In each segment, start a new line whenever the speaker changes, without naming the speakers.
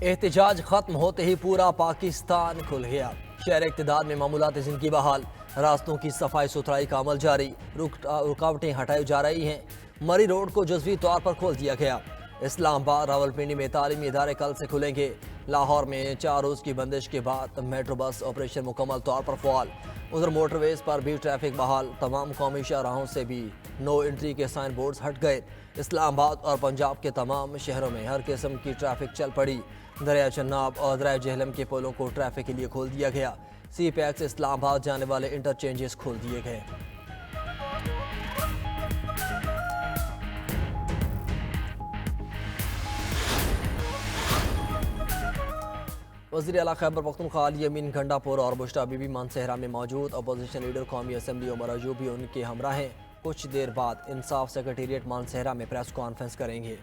एहतजाज खत्म होते ही पूरा पाकिस्तान खुल गया। शहर इक़्तिदार में मामूलात ज़िंदगी बहाल, रास्तों की सफाई सुथराई का अमल जारी, रुकावटें हटाई जा रही हैं। मरी रोड को जज़वी तौर पर खोल दिया गया। इस्लामाबाद रावलपिंडी में तालीमी इदारे कल से खुलेंगे। लाहौर में 4 रोज़ की बंदिश के बाद मेट्रो बस ऑपरेशन मुकम्मल तौर पर फ़आल। उधर मोटरवेज पर भी ट्रैफिक बहाल, तमाम कौमी शाहराहों से भी नो एंट्री के साइन बोर्ड्स हट गए। इस्लामाबाद और पंजाब के तमाम शहरों में हर किस्म की ट्रैफिक चल पड़ी। दरिया चन्नाब और दरिया जहलम के पुलों को ट्रैफिक के लिए खोल दिया गया। सी पैक से इस्लामाबाद जाने वाले इंटरचेंजेस खोल दिए गए। वज़ीर आला खैबर पख्तूनख्वा अली अमीन गंडापुर और बुश्रा बीबी मानसहरा में मौजूद अपोजिशन लीडर कौमी असम्बली उमर अयूब भी उनके हमरा हैं। कुछ देर बाद इंसाफ सेक्रेटेरिएट मानसहरा में प्रेस कॉन्फ्रेंस करेंगे।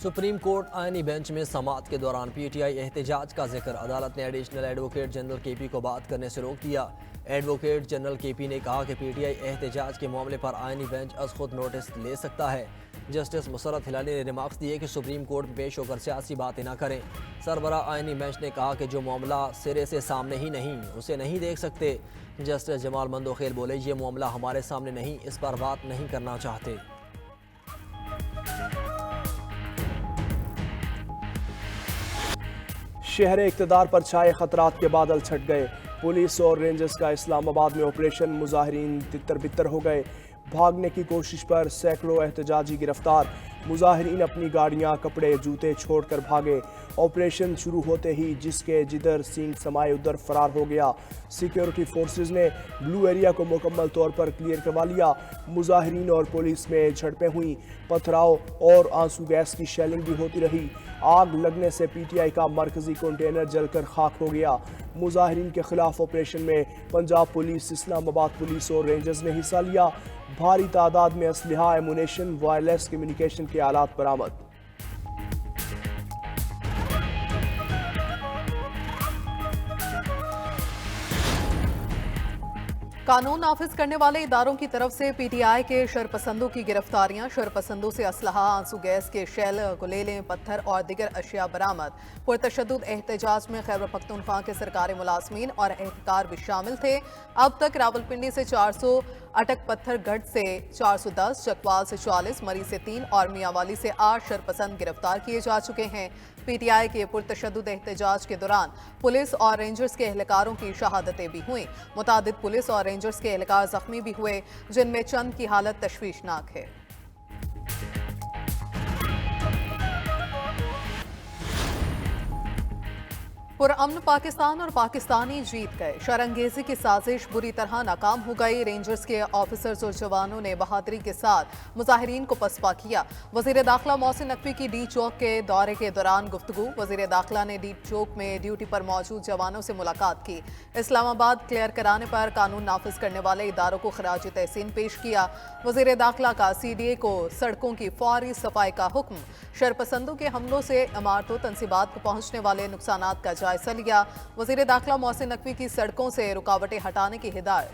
सुप्रीम कोर्ट आईनी बेंच में समाअत के दौरान पीटीआई एहतजाज का जिक्र। अदालत ने एडिशनल एडवोकेट जनरल केपी को बात करने से रोक दिया। एडवोकेट जनरल केपी ने कहा कि पीटीआई एहतजाज के मामले पर आईनी बेंच अज खुद नोटिस ले सकता है। जस्टिस मुसरत हिलाली ने रिमार्क्स दिए कि सुप्रीम कोर्ट में पेश होकर सियासी बातें न करें। सरबरा आईनी बेंच ने कहा कि जो मामला सिरे से सामने ही नहीं उसे नहीं देख सकते। जस्टिस जमाल मंदोखेल बोले, ये मामला हमारे सामने नहीं, इस पर बात नहीं करना चाहते।
शहर इक़्तिदार पर छाए खतरात के बादल छट गए। पुलिस और रेंजर्स का इस्लामाबाद में ऑपरेशन, मुजाहिरीन तितर बितर हो गए। भागने की कोशिश पर सैकड़ों एहतजाजी गिरफ्तार। मुजाहिरीन अपनी गाड़ियां, कपड़े, जूते छोड़कर भागे। ऑपरेशन शुरू होते ही जिसके जिधर सींग समाए उधर फरार हो गया। सिक्योरिटी फोर्सेस ने ब्लू एरिया को मुकम्मल तौर पर क्लियर करवा लिया। मुजाहिरीन और पुलिस में झड़पें हुई, पथराव और आंसू गैस की शेलिंग भी होती रही। आग लगने से पीटीआई का मरकजी कंटेनर जलकर खाक हो गया। मुजाहिरीन के खिलाफ ऑपरेशन में पंजाब पुलिस, इस्लामाबाद पुलिस और रेंजर्स ने हिस्सा लिया। भारी तादाद में असलहा, एमुनेशन, वायरलेस कम्युनिकेशन के आलात बरामद।
कानून नाफिज करने वाले इदारों की तरफ से पीटीआई के शरपसंदों की गिरफ्तारियां। शरपसंदों से असलहा, आंसू गैस के शेल, गुलेलें, पत्थर और दिगर अशिया बरामद। पुरतशद्दुद एहतजाज में खैबर पख्तूनख्वा के सरकारी मुलाजमीन और एहतकार भी शामिल थे। अब तक रावलपिंडी से 400, अटक पत्थरगढ़ से 410, चकवाल से 40, मरी से 3 और मियांवाली से 8 शरपसंद गिरफ्तार किए जा चुके हैं। पीटीआई के पुरतशद्दुद एहतजाज के दौरान पुलिस और रेंजर्स के एहलकारों की शहादतें भी हुई। मुतादिद पुलिस और रेंजर्स के एहलकार जख्मी भी हुए, जिनमें चंद की हालत तशवीशनाक है। पुरअमन पाकिस्तान और पाकिस्तानी जीत गए। शरंगेजी की साजिश बुरी तरह नाकाम हो गई। रेंजर्स के ऑफिसर्स और जवानों ने बहादुरी के साथ मुजाहिरीन को पसपा किया। वजीर दाखिला मोहसिन नकवी की डी चौक के दौरे के दौरान गुफ्तगू। वजीर दाखिला ने डी चौक में ड्यूटी पर मौजूद जवानों से मुलाकात की। इस्लामाबाद क्लियर कराने पर कानून नाफिज करने वाले इदारों को खराज तहसीन पेश किया। वजीर दाखिला का CDA को सड़कों की फौरी सफाई का हुक्म। शरपसंदों के हमलों से इमारतों, तंसीबात को पहुंचने वाले नुकसानात का जायजा लिया। वजीर दाखिला मोहसिन नकवी की सड़कों से रुकावटें हटाने की हिदायत।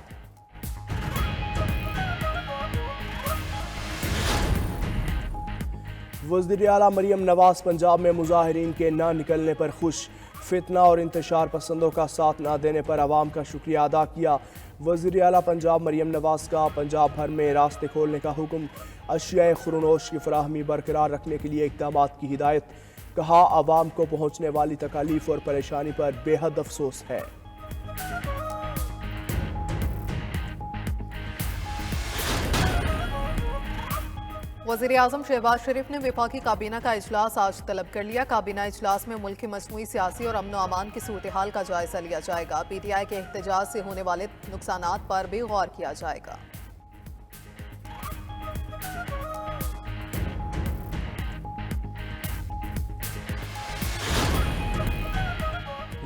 वज़ीर आला मरियम नवाज पंजाब में मुजाहिरीन के ना निकलने पर खुश। फितना और इंतशार पसंदों का साथ ना देने पर आवाम का शुक्रिया अदा किया। वज़ीर आला पंजाब मरियम नवाज का पंजाब भर में रास्ते खोलने का हुक्म। अशियाए खुरनोश की फराहमी बरकरार रखने के लिए इक़दाम की हिदायत। कहा, आवाम को पहुँचने वाली तकालीफ और परेशानी पर बेहद अफसोस है।
वज़ीर आज़म शहबाज शरीफ ने वफाकी काबीना का इजलास आज तलब कर लिया। काबीना इजलास में मुल्क की मजमूई सियासी और अमन अमान की सूरत हाल का जायजा लिया जाएगा। पीटीआई के एहतजाज से होने वाले नुकसानात पर भी गौर किया जाएगा।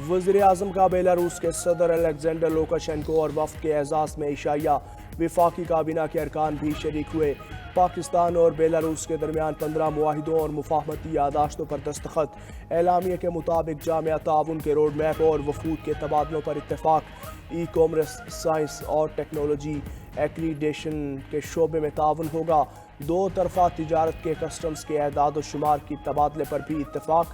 वज़ीर आज़म का बेलारूस के सदर अलेक्जेंडर लुकाशेंको और वफ़द के एजाज़ में इशाया। वफाकी काबीना के अरकान भी शरीक हुए। पाकिस्तान और बेलारूस के दरमियान 15 मुआहिदों और मुफाहमती यादाश्तों पर दस्तखत। एलामिया के मुताबिक जामिया ताउन के रोड मैप और वफूद के तबादलों पर इत्तेफाक। ई कॉमर्स, साइंस और टेक्नोलॉजी एक्रीडेशन के शोबे में ताउन होगा। दो तरफा तिजारत के कस्टम्स के एदाद व शुमार की तबादले पर भी इत्तेफाक।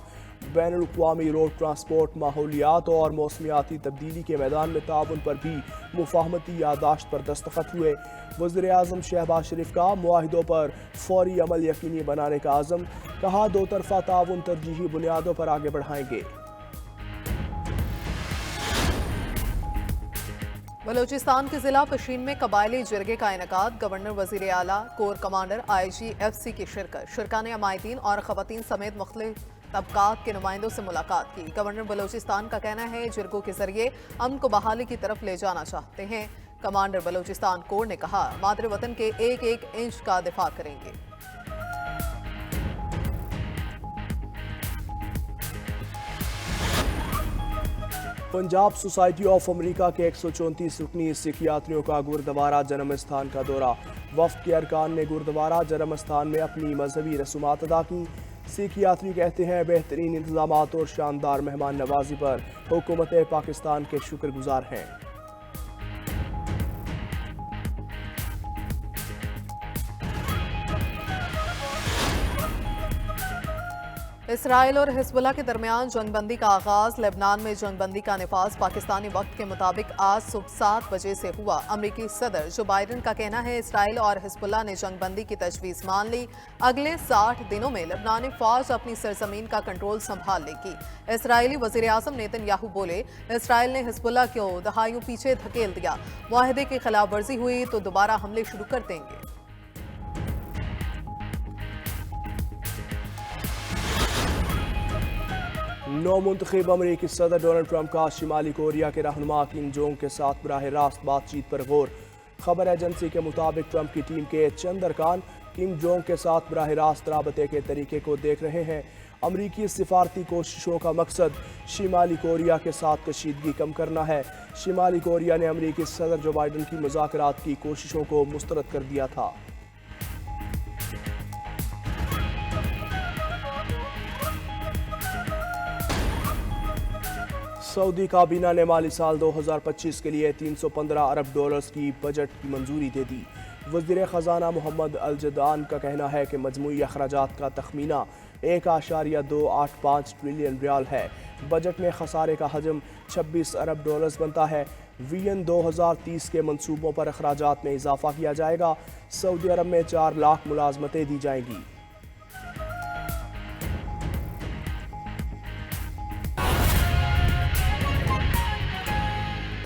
बैनुल-अक़वामी रोड ट्रांसपोर्ट, माहौलियात और मौसमियाती तब्दीली के मैदान में ताउन पर भी मुफाहमती यादाश्त पर दस्तखत हुए। वज़ीर-ए-आज़म शहबाज शरीफ का मुआहिदों पर फौरी अमल यकीनी बनाने का आज़म। कहा, दो तरफा ताउन तरजीही बुनियादों पर आगे बढ़ाएंगे।
बलूचिस्तान के जिला पशीन में कबायली जरगे का इनेकाद। गवर्नर, वजीर आला, कोर कमांडर, IGFC की शिरकत। शुरका ने अमायतीन और खवातीन समेत मुख्तलिफ तबकात के नुमाइंदों से मुलाकात की। गवर्नर बलूचिस्तान का कहना है जिरगों के जरिए अमन को बहाली की तरफ ले जाना चाहते हैं। कमांडर बलूचिस्तान कोर ने कहा, मातृ वतन के एक एक इंच का दिफा करेंगे।
पंजाब सोसाइटी ऑफ अमेरिका के 134 रुकनी सिख यात्रियों का गुरुद्वारा जन्म स्थान का दौरा। वफ्द के अरकान ने गुरुद्वारा जन्म स्थान में अपनी मजहबी रसूमात अदा की। सिख यात्री कहते हैं, बेहतरीन इंतजामात और शानदार मेहमान नवाजी पर हुकूमत पाकिस्तान के शुक्रगुजार हैं।
इसराइल और हिजबुल्लाह के दरमियान जंगबंदी का आगाज। लेबनान में जंगबंदी का नफाज पाकिस्तानी वक्त के मुताबिक आज सुबह 7 बजे से हुआ। अमरीकी सदर जो बाइडन का कहना है इसराइल और हिजबुल्लाह ने जंगबंदी की तजवीज़ मान ली। अगले 60 दिनों में लेबनानी फौज अपनी सरजमीन का कंट्रोल संभाल लेगी। इसराइली वज़ीर-ए-आज़म नेतन्याहू बोले, इसराइल ने हिजबुल्लाह को दहाइयों पीछे धकेल दिया। मुआहदे की खिलाफ वर्जी हुई तो दोबारा हमले शुरू कर देंगे।
नौमुंतखब अमरीकी सदर डोनाल्ड ट्रंप का शिमाली कोरिया के रहनुमा किम जोंग के साथ बराह रास्त बातचीत पर गौर। खबर एजेंसी के मुताबिक ट्रंप की टीम के चंद अरकान किम जोंग के साथ बराह रास्त राबते के तरीके को देख रहे हैं। अमरीकी सिफारती कोशिशों का मकसद शिमाली कोरिया के साथ कशीदगी कम करना है। शिमाली कोरिया ने अमरीकी सदर जो बाइडन की मुज़ाकरात की कोशिशों को मुस्तरद कर दिया था। सऊदी काबीना ने माली साल 2025 के लिए 315 अरब डॉलर्स की बजट की मंजूरी दे दी। वज़ीर ख़जाना मोहम्मद अल-जदान का कहना है कि मजमूई अखराजात का तखमीना 1.285 ट्रिलियन रियाल है। बजट में खसारे का हजम 26 अरब डॉलर्स बनता है। वियन 2030 के मंसूबों पर अखराजात में इजाफा किया जाएगा। सऊदी अरब में 4 लाख मुलाजमतें दी जाएंगी।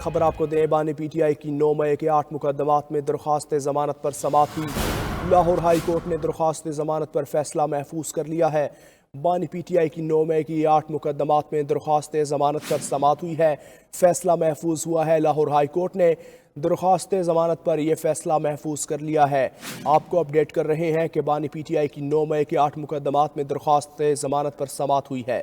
खबर आपको दें, बानी PTI की 9 मई के 8 मुकदमात में दरख्वास्त जमानत पर समाअत हुई। लाहौर हाई कोर्ट ने दरख्वास्त जमानत पर फैसला महफूज कर लिया है। बानी PTI की 9 मई की 8 मुकदमात में दरख्वास्त जमानत पर समाअत हुई है। फैसला महफूज हुआ है। लाहौर हाई कोर्ट ने दरख्वास्त जमानत पर यह फैसला महफूज कर लिया है। आपको अपडेट कर रहे हैं कि बानी PTI की 9 मई के 8 मुकदमात में दरख्वास्त जमानत पर समाअत हुई है।